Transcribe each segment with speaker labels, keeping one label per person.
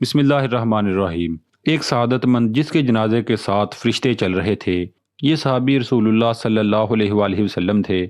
Speaker 1: بسم اللہ الرحمن الرحیم۔ ایک سعادت مند جس کے جنازے کے ساتھ فرشتے چل رہے تھے، یہ صحابی رسول اللہ صلی اللہ علیہ وآلہ وسلم تھے،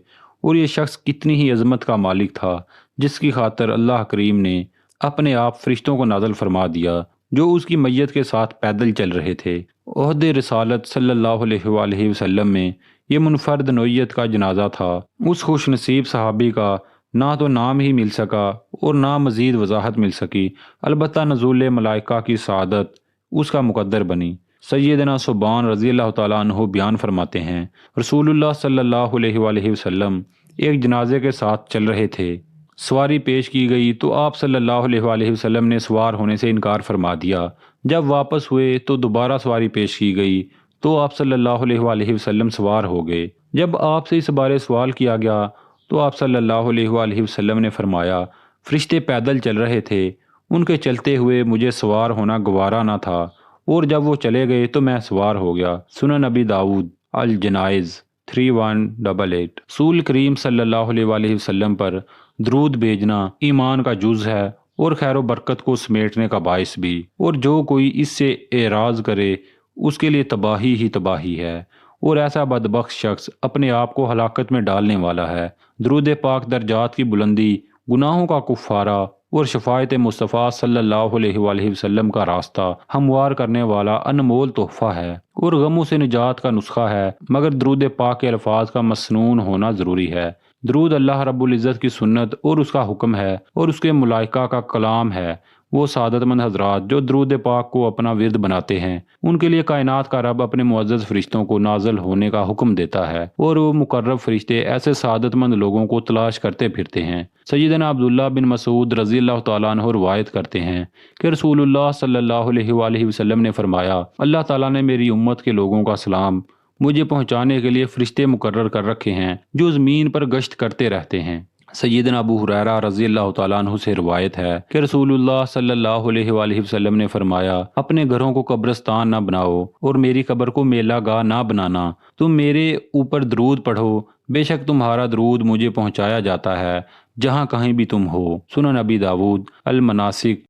Speaker 1: اور یہ شخص کتنی ہی عظمت کا مالک تھا جس کی خاطر اللہ کریم نے اپنے آپ فرشتوں کو نازل فرما دیا جو اس کی میت کے ساتھ پیدل چل رہے تھے۔ عہد رسالت صلی اللہ علیہ وآلہ وسلم میں یہ منفرد نوعیت کا جنازہ تھا۔ اس خوش نصیب صحابی کا نہ تو نام ہی مل سکا اور نہ مزید وضاحت مل سکی، البتہ نزول ملائکہ کی سعادت اس کا مقدر بنی۔ سیدنا ثوبان رضی اللہ تعالیٰ عنہ بیان فرماتے ہیں، رسول اللہ صلی اللہ علیہ وآلہ وسلم ایک جنازے کے ساتھ چل رہے تھے۔ سواری پیش کی گئی تو آپ صلی اللہ علیہ وآلہ وسلم نے سوار ہونے سے انکار فرما دیا۔ جب واپس ہوئے تو دوبارہ سواری پیش کی گئی تو آپ صلی اللہ علیہ وآلہ وسلم سوار ہو گئے۔ جب آپ سے اس بارے سوال کیا گیا تو آپ صلی اللہ علیہ وآلہ وسلم نے فرمایا، فرشتے پیدل چل رہے تھے، ان کے چلتے ہوئے مجھے سوار ہونا گوارا نہ تھا، اور جب وہ چلے گئے تو میں سوار ہو گیا۔ سنن نبی داؤد الجنائز 3188۔ رسول کریم صلی اللہ علیہ وآلہ وسلم پر درود بھیجنا ایمان کا جز ہے اور خیر و برکت کو سمیٹنے کا باعث بھی، اور جو کوئی اس سے اعراض کرے اس کے لیے تباہی ہی تباہی ہے، اور ایسا بدبخت شخص اپنے آپ کو ہلاکت میں ڈالنے والا ہے۔ درود پاک درجات کی بلندی، گناہوں کا کفارہ اور شفاعت مصطفیٰ صلی اللہ علیہ وآلہ وسلم کا راستہ ہموار کرنے والا انمول تحفہ ہے اور غموں سے نجات کا نسخہ ہے، مگر درود پاک کے الفاظ کا مسنون ہونا ضروری ہے۔ درود اللہ رب العزت کی سنت اور اس کا حکم ہے اور اس کے ملائکہ کا کلام ہے۔ وہ سعادت مند حضرات جو درود پاک کو اپنا ورد بناتے ہیں، ان کے لیے کائنات کا رب اپنے معزز فرشتوں کو نازل ہونے کا حکم دیتا ہے، اور وہ مقرب فرشتے ایسے سعادت مند لوگوں کو تلاش کرتے پھرتے ہیں۔ سیدنا عبداللہ بن مسعود رضی اللہ تعالیٰ عنہ روایت کرتے ہیں کہ رسول اللہ صلی اللہ علیہ وآلہ وسلم نے فرمایا، اللہ تعالیٰ نے میری امت کے لوگوں کا سلام مجھے پہنچانے کے لیے فرشتے مقرر کر رکھے ہیں جو زمین پر گشت کرتے رہتے ہیں۔ سیدنا ابو ہریرہ رضی اللہ تعالیٰ عنہ سے روایت ہے کہ رسول اللہ صلی اللہ علیہ وآلہ وسلم نے فرمایا، اپنے گھروں کو قبرستان نہ بناؤ اور میری قبر کو میلہ گاہ نہ بنانا، تم میرے اوپر درود پڑھو، بے شک تمہارا درود مجھے پہنچایا جاتا ہے جہاں کہیں بھی تم ہو۔ سنن نبی داؤد المناسک